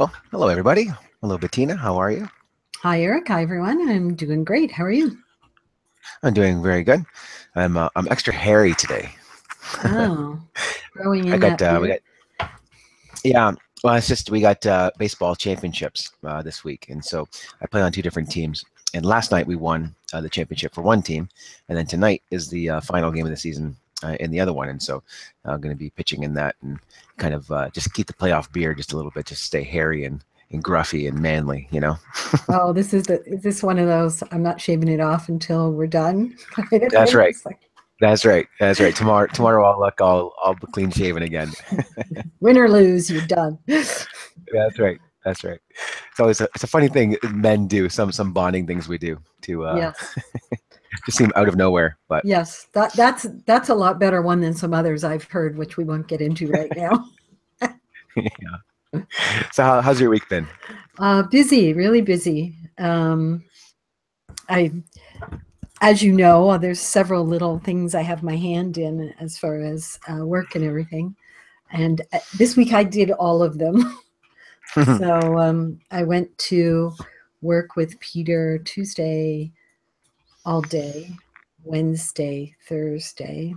Well, hello everybody. Hello Bettina, how are you? Hi, Eric. Hi, everyone. I'm doing great. How are you? I'm doing very good. I'm extra hairy today. Oh, growing I in got that we beard. got yeah. Well, it's just we got baseball championships this week, and so I play on two different teams. And last night we won the championship for one team, and then tonight is the final game of the season in the other one. And so I'm going to be pitching in that and kind of just keep the playoff beard just a little bit, just stay hairy and gruffy and manly, you know. Oh, is this one of those I'm not shaving it off until we're done kind of That's thing? right. It's like That's right. That's right. Tomorrow I'll look all clean shaven again. win or lose, you're done. That's right. That's right. It's a funny thing men do, some bonding things we do to Yes. just seem out of nowhere. But Yes. That's a lot better one than some others I've heard, which we won't get into right now. yeah. So how's your week been? Busy, really busy. I As you know, there's several little things I have my hand in as far as work and everything. And this week I did all of them. So I went to work with Peter Tuesday all day, Wednesday, Thursday,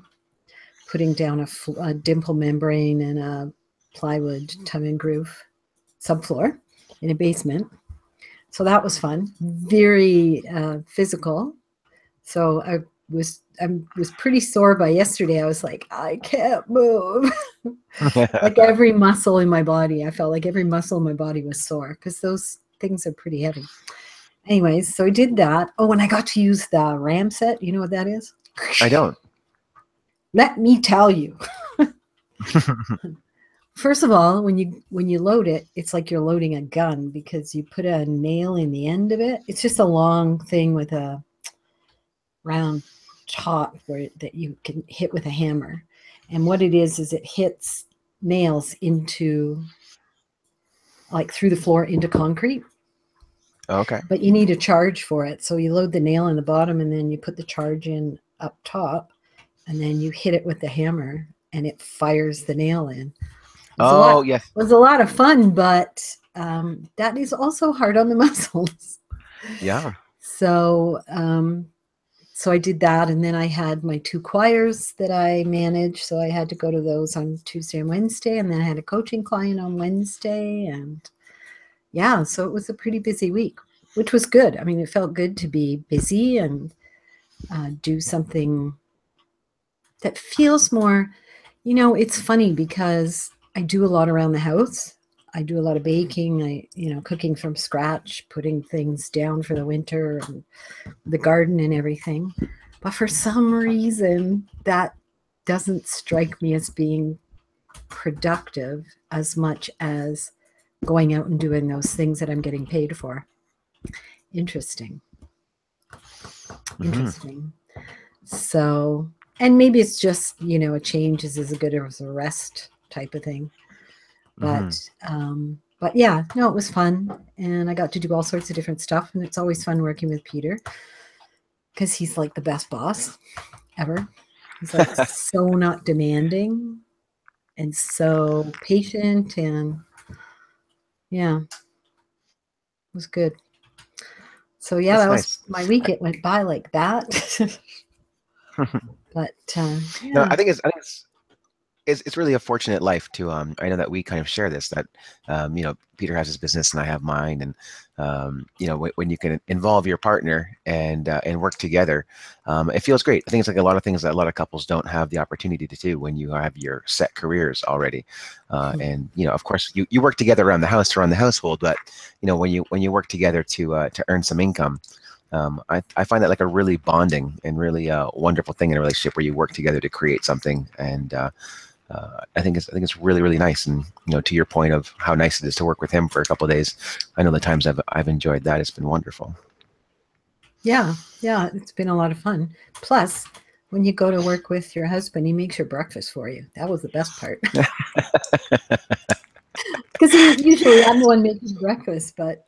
putting down a dimple membrane and a plywood tongue and groove subfloor in a basement. So that was fun, very physical. So I was pretty sore by yesterday. I was like, I can't move. Like every muscle in my body, I felt like every muscle in my body was sore because those things are pretty heavy. Anyways, so I did that. Oh, and I got to use the ram set. You know what that is? I don't. Let me tell you. First of all, when you load it, it's like you're loading a gun because you put a nail in the end of it. It's just a long thing with a round top that you can hit with a hammer. And what it is it hits nails into like through the floor into concrete, Okay. but you need a charge for it. So you load the nail in the bottom and then you put the charge in up top and then you hit it with the hammer and it fires the nail in. Oh yes. It was a lot of fun, but that is also hard on the muscles. Yeah. So I did that, and then I had my two choirs that I manage. So I had to go to those on Tuesday and Wednesday, and then I had a coaching client on Wednesday, and yeah, so it was a pretty busy week, which was good. I mean, it felt good to be busy and do something that feels more. It's funny because I do a lot around the house. I do a lot of baking. Cooking from scratch, putting things down for the winter, and the garden and everything. But for some reason, that doesn't strike me as being productive as much as going out and doing those things that I'm getting paid for. Interesting. Hmm. Interesting. So, and maybe it's just, a change is as good as a rest type of thing. Hmm. But yeah, no, it was fun. And I got to do all sorts of different stuff. And it's always fun working with Peter because he's like the best boss ever. He's like so not demanding and so patient, and yeah, it was good. So yeah, That's that was nice. my week. It went by like that. But No, yeah. it's really a fortunate life to I know that we kind of share this that Peter has his business and I have mine and when you can involve your partner and work together, it feels great. I think it's like a lot of things that a lot of couples don't have the opportunity to do when you have your set careers already, and of course you work together around the house to run the household, but when you work together to earn some income. I find that like a really bonding and really wonderful thing in a relationship where you work together to create something, and I think it's really really nice. And to your point of how nice it is to work with him for a couple of days, I know the times I've enjoyed that. It's been wonderful. Yeah, yeah, it's been a lot of fun. Plus, when you go to work with your husband, he makes your breakfast for you. That was the best part. Because usually I'm the one making breakfast, but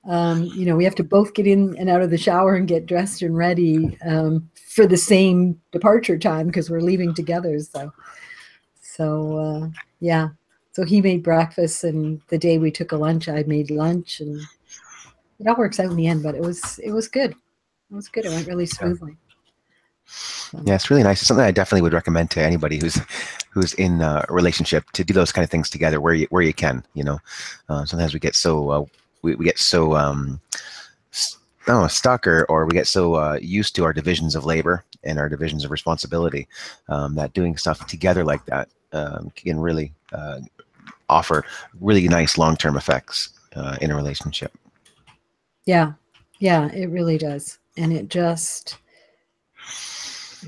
we have to both get in and out of the shower and get dressed and ready for the same departure time because we're leaving together. So yeah, So he made breakfast, and the day we took a lunch, I made lunch, and it all works out in the end. But it was good. It was good. It went really Yeah. smoothly. Yeah, it's really nice. It's something I definitely would recommend to anybody who's in a relationship to do those kind of things together where you can. You know, sometimes we get so we get so I don't know, stuck or we get so used to our divisions of labor and our divisions of responsibility that doing stuff together like that can really offer really nice long-term effects in a relationship. Yeah, yeah, it really does, and it just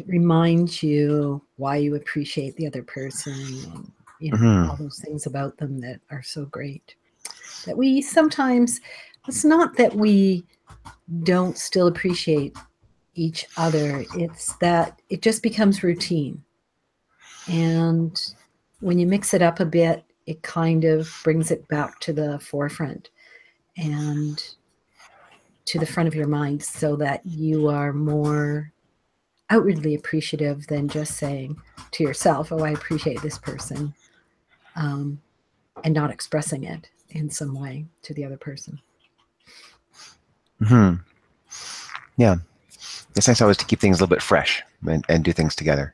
reminds you why you appreciate the other person, and Hmm. all those things about them that are so great. That we sometimes, it's not that we don't still appreciate each other, it's that it just becomes routine. And when you mix it up a bit, it kind of brings it back to the forefront and to the front of your mind, so that you are more outwardly appreciative than just saying to yourself, "Oh, I appreciate this person," um, and not expressing it in some way to the other person. Hmm. Yeah, it's nice always to keep things a little bit fresh and do things together.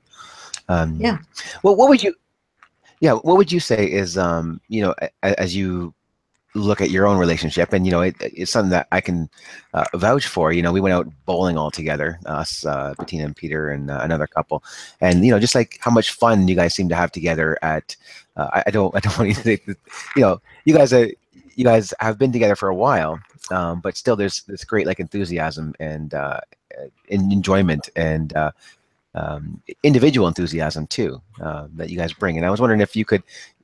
Yeah. Well, what would you? Yeah, what would you say is as you look at your own relationship, and it's something that I can vouch for. We went out bowling all together, us, Bettina and Peter, and another couple, and just like how much fun you guys seem to have together. At I don't want you to think that, you guys have been together for a while, but still there's this great like enthusiasm and enjoyment and individual enthusiasm too that you guys bring. And I was wondering if you could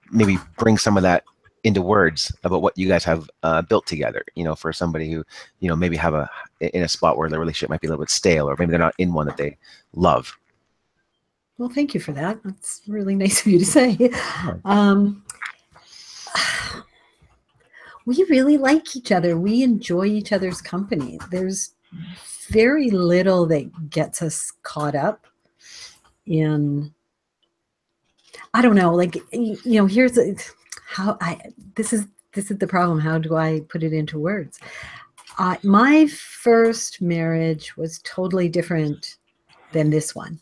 maybe bring some of that into words about what you guys have built together. For somebody who maybe have in a spot where the relationship might be a little bit stale, or maybe they're not in one that they love. Well, thank you for that. That's really nice of you to say. Um, we really like each other. We enjoy each other's company. There's very little that gets us caught up in, I don't know, like, here's how this is the problem. How do I put it into words? My first marriage was totally different than this one.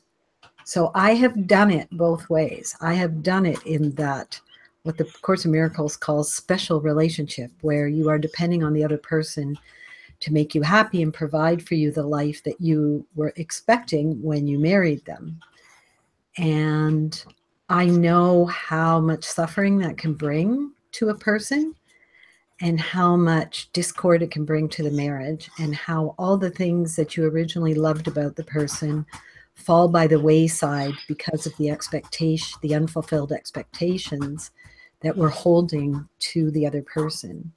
So I have done it both ways. I have done it in that, what the Course in Miracles calls special relationship, where you are depending on the other person to make you happy and provide for you the life that you were expecting when you married them. And I know how much suffering that can bring to a person, and how much discord it can bring to the marriage, and how all the things that you originally loved about the person fall by the wayside because of the expectation, the unfulfilled expectations that we're holding to the other person.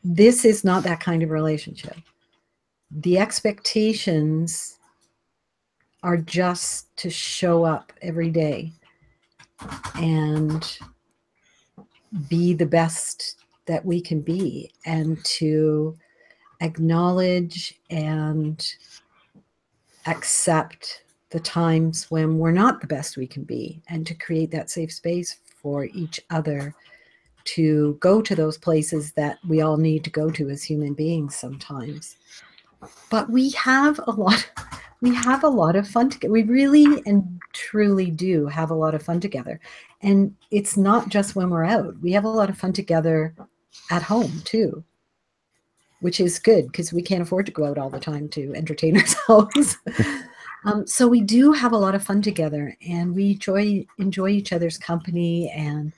This is not that kind of relationship. The expectations are just to show up every day and be the best that we can be, and to acknowledge and accept the times when we're not the best we can be, and to create that safe space for each other to go to those places that we all need to go to as human beings sometimes. But we have a lot of fun together. We really and truly do have a lot of fun together. And it's not just when we're out. We have a lot of fun together at home too, which is good because we can't afford to go out all the time to entertain ourselves. So we do have a lot of fun together, and we enjoy each other's company, and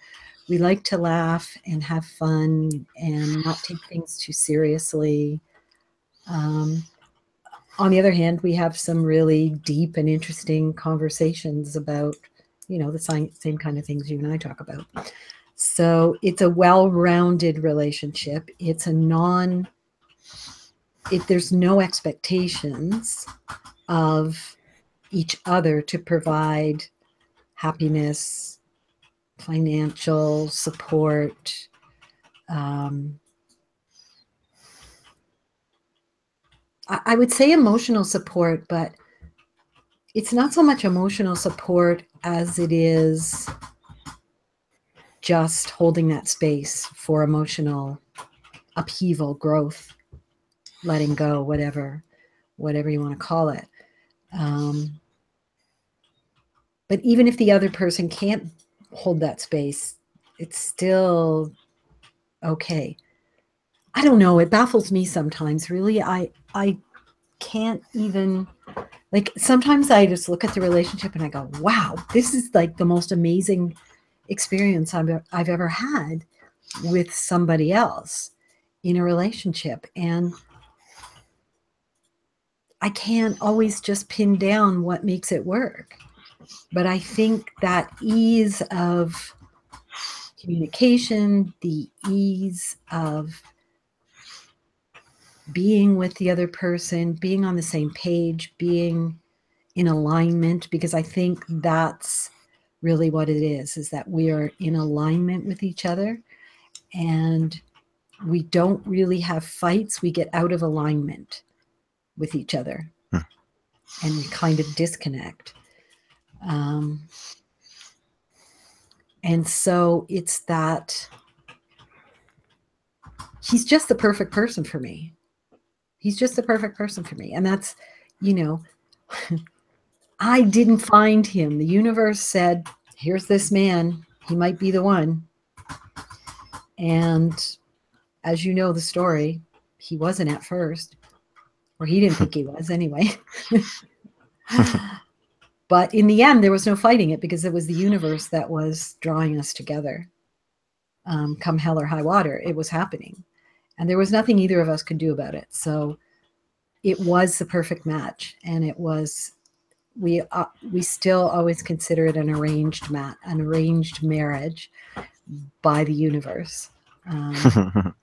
we like to laugh and have fun and not take things too seriously. On the other hand, we have some really deep and interesting conversations about, the same kind of things you and I talk about. So it's a well-rounded relationship. It's there's no expectations of each other to provide happiness, financial support, I would say emotional support, but it's not so much emotional support as it is just holding that space for emotional upheaval, growth, letting go, whatever you want to call it. But even if the other person can't hold that space, it's still okay. I don't know. It baffles me sometimes. Really, I can't even, like, sometimes I just look at the relationship and I go, wow, this is like the most amazing experience I've ever had with somebody else in a relationship. And I can't always just pin down what makes it work. But I think that ease of communication, the ease of being with the other person, being on the same page, being in alignment, because I think that's really what it is that we are in alignment with each other, and we don't really have fights. We get out of alignment with each other and we kind of disconnect. And so it's that he's just the perfect person for me. He's just the perfect person for me. And that's, you know, I didn't find him. The universe said, here's this man. He might be the one. And as you know the story, he wasn't at first, or he didn't think he was anyway. But in the end, there was no fighting it because it was the universe that was drawing us together. Come hell or high water, it was happening. And there was nothing either of us could do about it. So it was the perfect match. And it was, we still always consider it an arranged marriage by the universe. And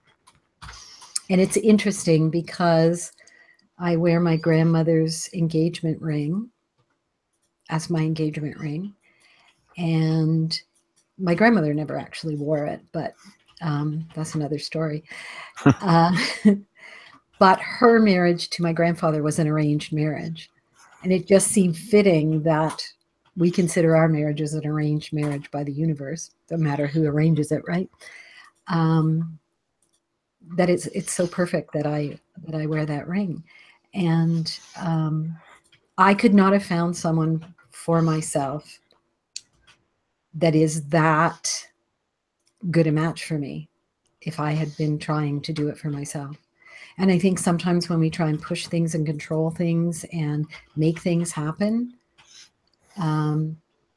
it's interesting because I wear my grandmother's engagement ring as my engagement ring. And my grandmother never actually wore it, but that's another story. But her marriage to my grandfather was an arranged marriage. And it just seemed fitting that we consider our marriage as an arranged marriage by the universe, no matter who arranges it, right? That it's so perfect that I wear that ring. And I could not have found someone for myself that is that good a match for me if I had been trying to do it for myself. And I think sometimes when we try and push things and control things and make things happen,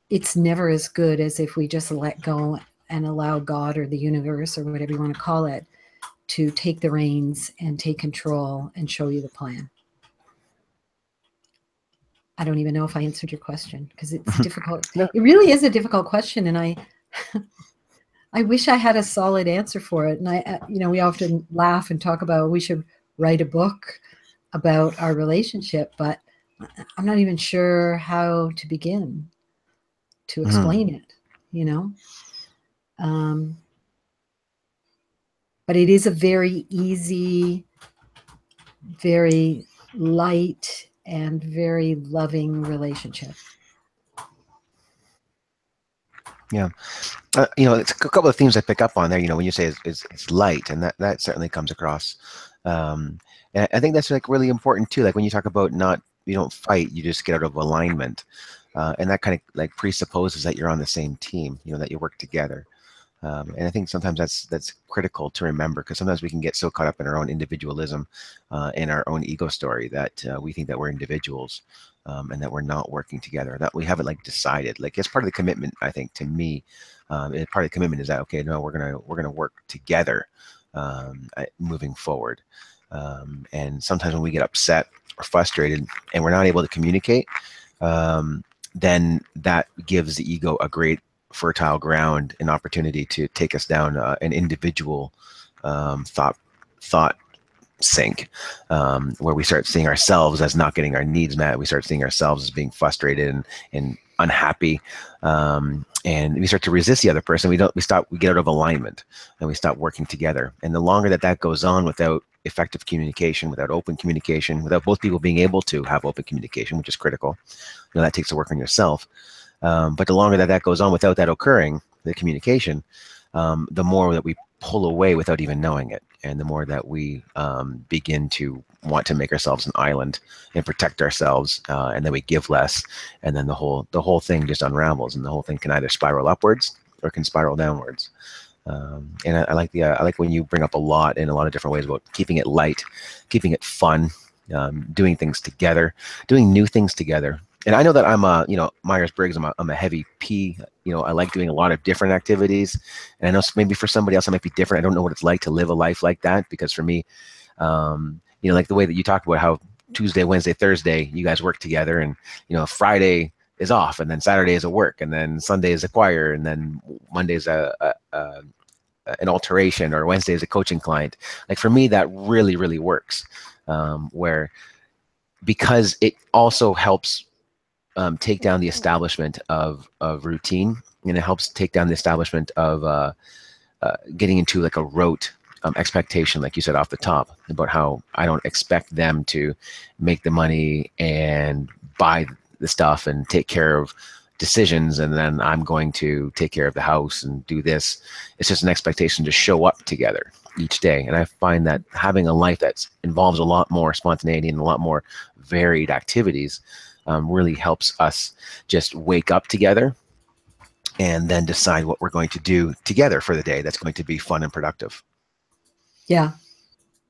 it's never as good as if we just let go and allow God or the universe or whatever you want to call it to take the reins and take control and show you the plan. I don't even know if I answered your question because it's difficult. No. It really is a difficult question. And I wish I had a solid answer for it. And we often laugh and talk about we should write a book about our relationship, but I'm not even sure how to begin to explain it, but it is a very easy, very light, and very loving relationship. Yeah. It's a couple of themes I pick up on there, when you say it's light, and that certainly comes across. And I think that's like really important too. Like when you talk about you don't fight, you just get out of alignment. And that kind of like presupposes that you're on the same team, that you work together. And I think sometimes that's critical to remember, because sometimes we can get so caught up in our own individualism, in our own ego story, that we think that we're individuals, and that we're not working together, that we haven't like decided. Like it's part of the commitment, I think, to me. Part of the commitment is that, okay, no, we're gonna work together, moving forward. And sometimes when we get upset or frustrated and we're not able to communicate, then that gives the ego a great fertile ground, an opportunity to take us down an individual thought sink, where we start seeing ourselves as not getting our needs met. We start seeing ourselves as being frustrated and unhappy, and we start to resist the other person. We get out of alignment, and we stop working together. And the longer that goes on without effective communication, without open communication, without both people being able to have open communication, which is critical, that takes to work on yourself. But the longer that that goes on without that occurring, the communication, the more that we pull away without even knowing it, and the more that we begin to want to make ourselves an island and protect ourselves, and then we give less, and then the whole thing just unravels, and the whole thing can either spiral upwards or can spiral downwards. And I like I like when you bring up a lot in a lot of different ways about keeping it light, keeping it fun, doing things together, doing new things together. And I know that I'm a, Myers-Briggs, I'm a heavy P. I like doing a lot of different activities. And I know maybe for somebody else it might be different. I don't know what it's like to live a life like that, because for me, like the way that you talked about how Tuesday, Wednesday, Thursday, you guys work together, and Friday is off, and then Saturday is a work, and then Sunday is a choir, and then Monday is an alteration, or Wednesday is a coaching client. Like for me, that really, really works. Where, because it also helps take down the establishment of routine, and it helps take down the establishment of getting into like a rote expectation, like you said off the top, about how I don't expect them to make the money and buy the stuff and take care of decisions, and then I'm going to take care of the house and do this. It's just an expectation to show up together each day. And I find that having a life that involves a lot more spontaneity and a lot more varied activities really helps us just wake up together and then decide what we're going to do together for the day that's going to be fun and productive. Yeah.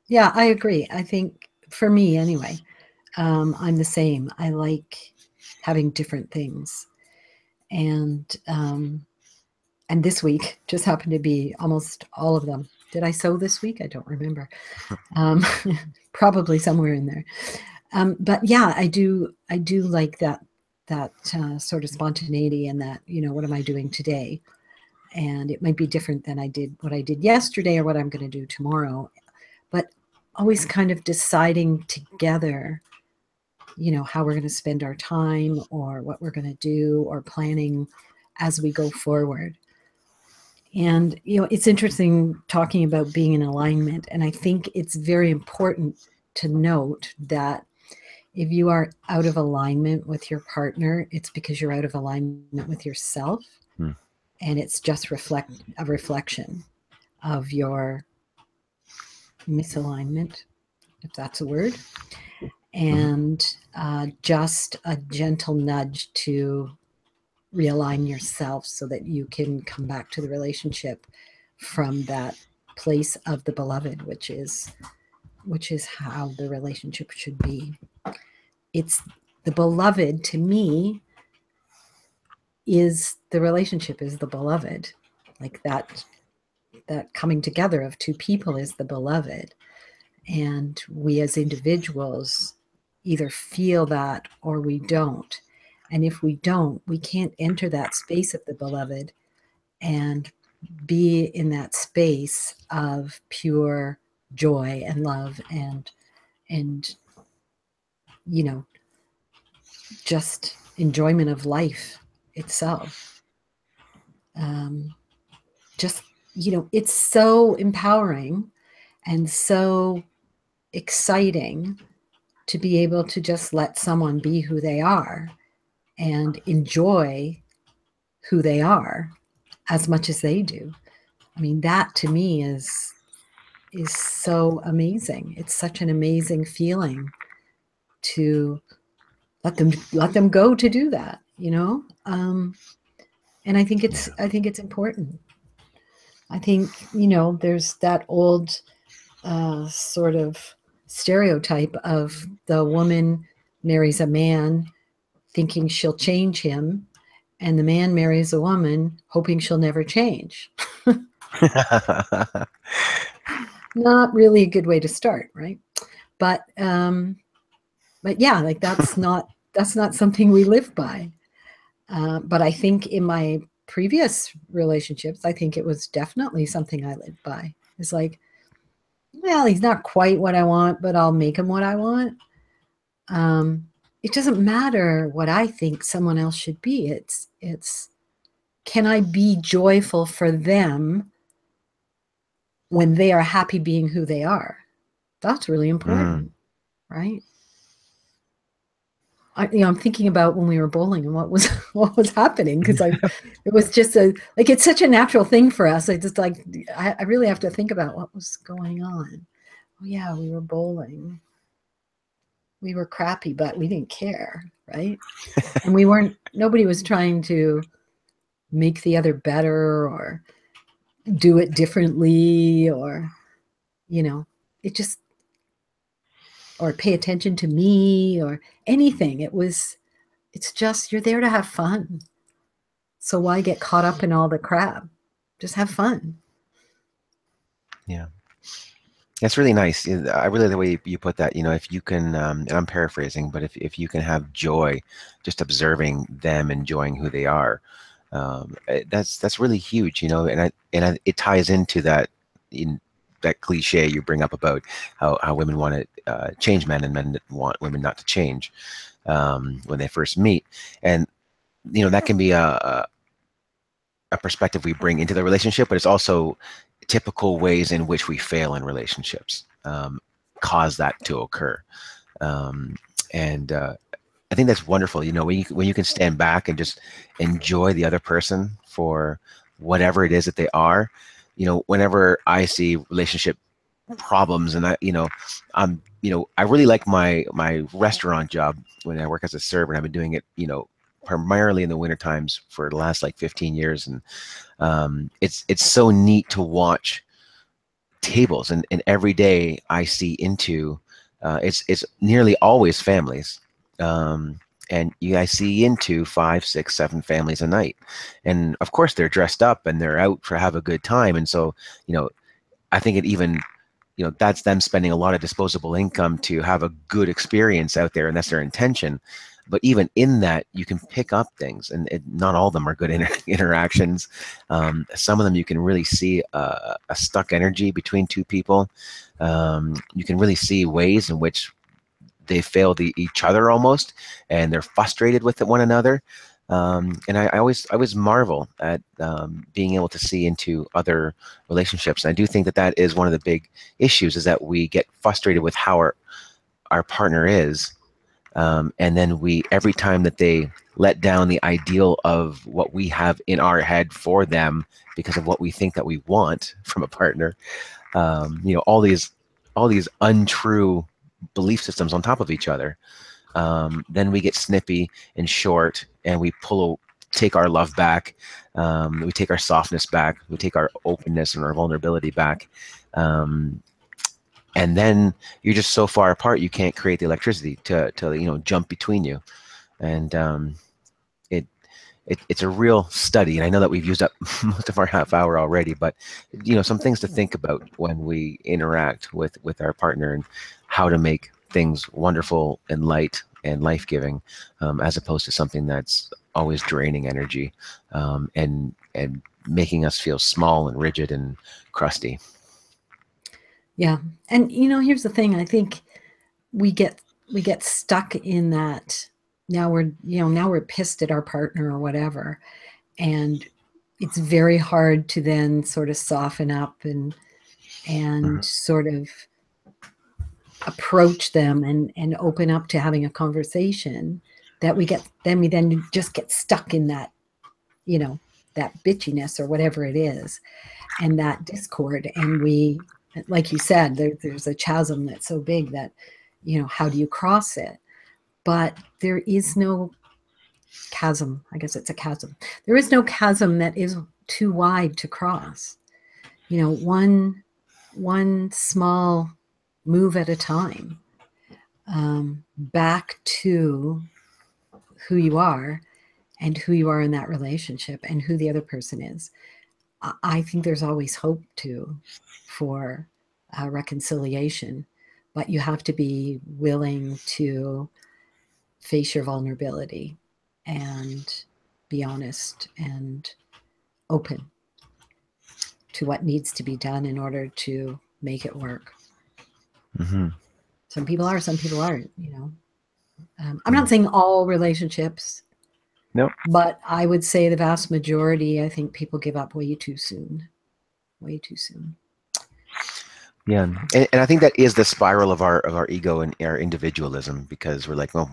Yeah, I agree. I think for me anyway, I'm the same. I like having different things. And this week just happened to be almost all of them. Did I sew this week? I don't remember. Probably somewhere in there. But yeah, I do like that sort of spontaneity, and that, what am I doing today? And it might be different than what I did yesterday or what I'm going to do tomorrow. But always kind of deciding together, how we're going to spend our time, or what we're going to do, or planning as we go forward. And, it's interesting talking about being in alignment. And I think it's very important to note that if you are out of alignment with your partner, it's because you're out of alignment with yourself. And it's just a reflection of your misalignment, if that's a word. And just a gentle nudge to realign yourself so that you can come back to the relationship from that place of the beloved, which is how the relationship should be. It's the beloved, to me, is the relationship, is the beloved. Like that coming together of two people is the beloved. And we as individuals either feel that or we don't. And if we don't, we can't enter that space of the beloved and be in that space of pure joy and love and just enjoyment of life itself. Just, it's so empowering and so exciting to be able to just let someone be who they are and enjoy who they are as much as they do. I mean, that to me is so amazing. It's such an amazing feeling to let them go to do that, and I think it's important. I think, there's that old sort of stereotype of the woman marries a man thinking she'll change him, and the man marries a woman hoping she'll never change. Not really a good way to start, right? But yeah, like that's not something we live by. But I think in my previous relationships, I think it was definitely something I lived by. It's like, well, he's not quite what I want, but I'll make him what I want. It doesn't matter what I think someone else should be. It's can I be joyful for them when they are happy being who they are? That's really important, right? I'm thinking about when we were bowling and what was what was happening, because it was just it's such a natural thing for us. I just I really have to think about what was going on. Oh yeah, we were bowling. We were crappy, but we didn't care, right? And nobody was trying to make the other better or do it differently, or it just, or pay attention to me or anything. It's just, you're there to have fun. So why get caught up in all the crap? Just have fun. Yeah. It's really nice. I really like the way you put that. If you can, and I'm paraphrasing, but if you can have joy just observing them enjoying who they are, that's really huge. It ties into that cliche you bring up about how women want to change men and men want women not to change when they first meet, and that can be a perspective we bring into the relationship, but it's also typical ways in which we fail in relationships cause that to occur. And I think that's wonderful. When you can stand back and just enjoy the other person for whatever it is that they are. Whenever I see relationship problems, and I really like my restaurant job when I work as a server, and I've been doing it, primarily in the winter times for the last like 15 years. And it's so neat to watch tables, and every day I see into it's nearly always families, and I see into 5, 6, 7 families a night, and of course they're dressed up and they're out to have a good time. And so I think it even that's them spending a lot of disposable income to have a good experience out there, and that's their intention. But even in that, you can pick up things, and not all of them are good interactions. Some of them you can really see a stuck energy between two people. You can really see ways in which they fail each other almost, and they're frustrated with one another. And I always marvel at being able to see into other relationships. And I do think that is one of the big issues, is that we get frustrated with how our partner is. And then every time that they let down the ideal of what we have in our head for them because of what we think that we want from a partner, all these untrue belief systems on top of each other, then we get snippy and short, and we take our love back, we take our softness back, we take our openness and our vulnerability back, and then you're just so far apart you can't create the electricity to jump between you. And it's a real study, and I know that we've used up most of our half hour already, but some things to think about when we interact with our partner, and how to make things wonderful and light and life-giving, as opposed to something that's always draining energy, and making us feel small and rigid and crusty. Yeah. And here's the thing. I think we get stuck in that. Now we're pissed at our partner or whatever. And it's very hard to then sort of soften up and sort of approach them and open up to having a conversation, that we then just get stuck in that, that bitchiness or whatever it is, and that discord. And we, like you said, there's a chasm that's so big that, how do you cross it? But there is no chasm. I guess it's a chasm. There is no chasm that is too wide to cross. One small move at a time, back to who you are and who you are in that relationship and who the other person is. I think there's always hope for reconciliation, but you have to be willing to face your vulnerability and be honest and open to what needs to be done in order to make it work. Mm-hmm. Some people are, some people aren't, I'm not saying all relationships. No. But I would say the vast majority, I think people give up way too soon. Way too soon. Yeah, and I think that is the spiral of our ego and our individualism, because we're like, well,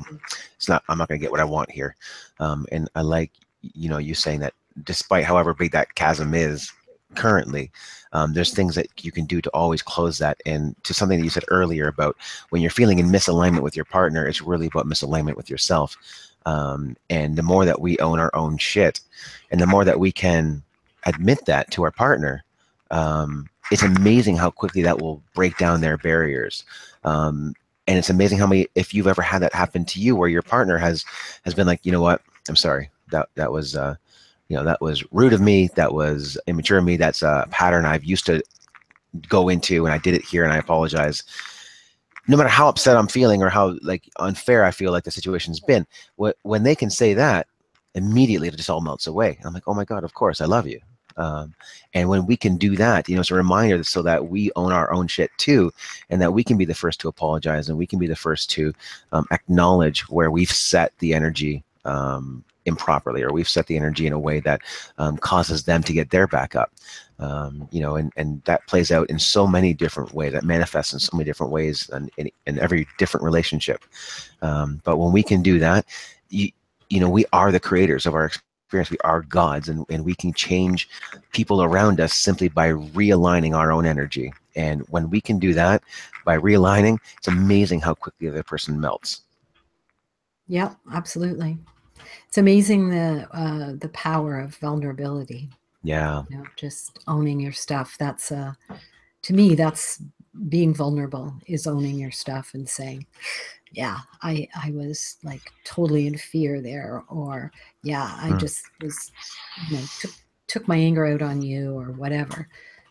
it's not. I'm not going to get what I want here, and I like, you saying that despite however big that chasm is currently, there's things that you can do to always close that. And to something that you said earlier about when you're feeling in misalignment with your partner, it's really about misalignment with yourself. And the more that we own our own shit, and the more that we can admit that to our partner. It's amazing how quickly that will break down their barriers. And it's amazing how many, if you've ever had that happen to you, where your partner has been like, you know what, I'm sorry, that was that was rude of me, that was immature of me, that's a pattern I've used to go into, and I did it here, and I apologize. No matter how upset I'm feeling or how like unfair I feel like the situation's been, when they can say that, immediately it just all melts away. I'm like, oh my God, of course, I love you. Um, and when we can do that, it's a reminder so that we own our own shit too, and that we can be the first to apologize, and we can be the first to acknowledge where we've set the energy improperly, or we've set the energy in a way that causes them to get their back up. And that plays out in so many different ways, that manifests in so many different ways in every different relationship. But when we can do that, we are the creators of our experience. We are gods, and we can change people around us simply by realigning our own energy. And when we can do that by realigning, it's amazing how quickly the other person melts. Yeah, absolutely. It's amazing the power of vulnerability. Yeah. Just owning your stuff. That's to me, that's being vulnerable, is owning your stuff and saying, yeah, I was like totally in fear there, or yeah, I just was, took my anger out on you, or whatever.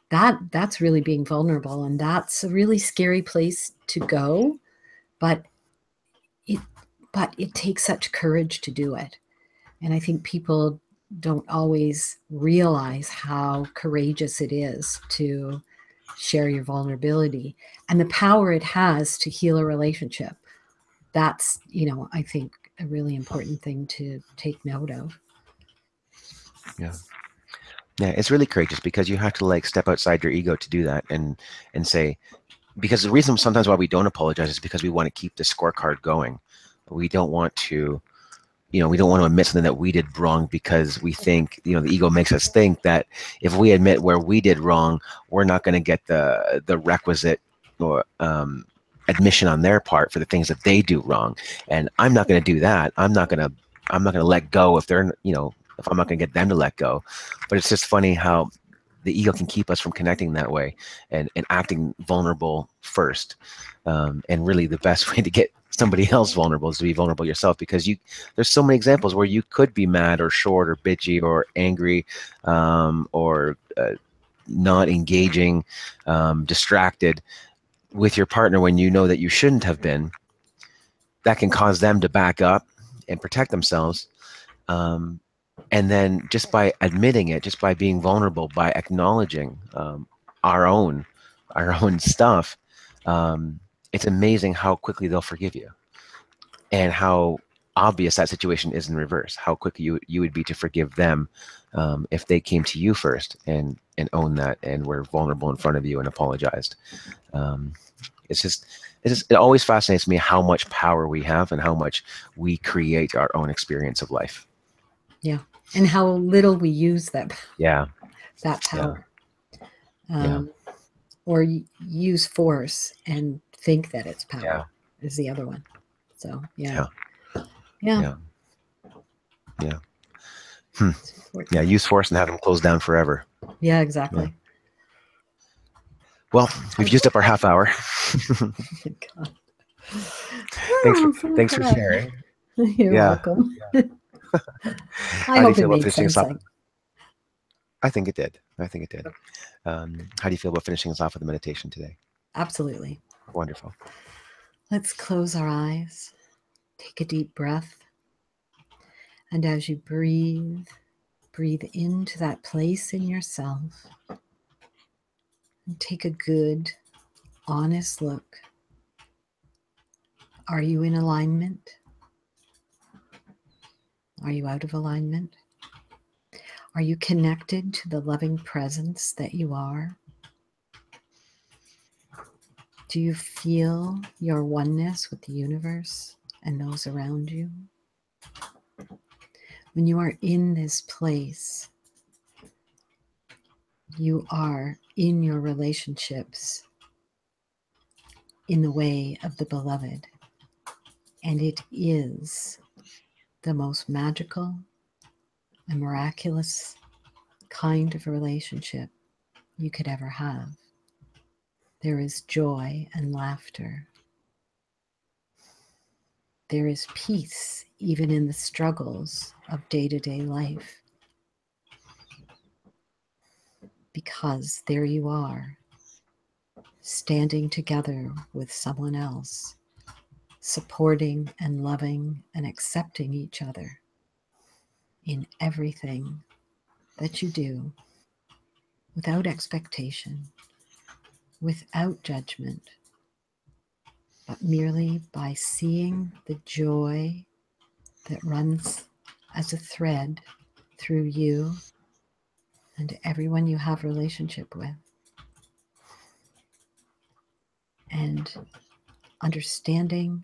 That's really being vulnerable, and that's a really scary place to go, but it takes such courage to do it. And I think people don't always realize how courageous it is to share your vulnerability and the power it has to heal a relationship. That's, I think a really important thing to take note of. Yeah. Yeah, it's really courageous, because you have to like step outside your ego to do that, and say, because the reason sometimes why we don't apologize is because we want to keep the scorecard going. We don't want to, we don't want to admit something that we did wrong, because we think, the ego makes us think that if we admit where we did wrong, we're not going to get the requisite or admission on their part for the things that they do wrong. And I'm not going to do that. I'm not going to let go if they're, if I'm not going to get them to let go. But it's just funny how the ego can keep us from connecting that way, and acting vulnerable first. And really the best way to get somebody else vulnerable is to be vulnerable yourself, because there's so many examples where you could be mad or short or bitchy or angry, or not engaging, distracted with your partner when you know that you shouldn't have been. That can cause them to back up and protect themselves. And then just by admitting it, just by being vulnerable, by acknowledging our own stuff, it's amazing how quickly they'll forgive you, and how obvious that situation is in reverse. How quick you would be to forgive them if they came to you first and owned that, and were vulnerable in front of you and apologized. It always fascinates me how much power we have, and how much we create our own experience of life. Yeah. And how little we use that power. Or use force and think that it's power is the other one. So yeah. Use force and have them close down forever. Yeah, exactly. Well, we've used up our half hour. Thanks for sharing. You're welcome. I hope it made sense. I think it did. How do you feel about finishing us off with a meditation today? Absolutely. Wonderful. Let's close our eyes. Take a deep breath. And as you breathe into that place in yourself. And take a good, honest look. Are you in alignment? Are you out of alignment? Are you connected to the loving presence that you are? Do you feel your oneness with the universe and those around you? When you are in this place, you are in your relationships in the way of the beloved. And it is the most magical and miraculous kind of relationship you could ever have. There is joy and laughter. There is peace even in the struggles of day-to-day life. Because there you are, standing together with someone else, supporting and loving and accepting each other in everything that you do, without expectation, without judgment, but merely by seeing the joy that runs as a thread through you and everyone you have relationship with, and understanding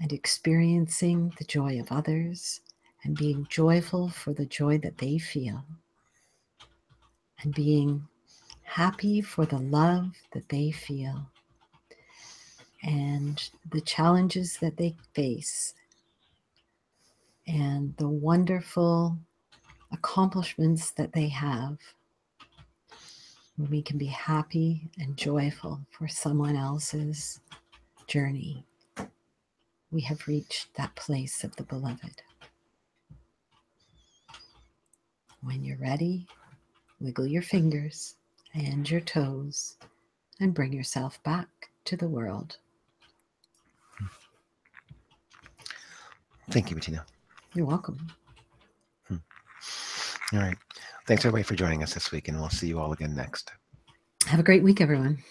and experiencing the joy of others and being joyful for the joy that they feel, and being happy for the love that they feel and the challenges that they face and the wonderful accomplishments that they have. We can be happy and joyful for someone else's journey. We have reached that place of the beloved. When you're ready, wiggle your fingers and your toes and bring yourself back to the world. Thank you, Bettina. You're welcome. All right. Thanks, everybody, for joining us this week, and we'll see you all again next. Have a great week, everyone.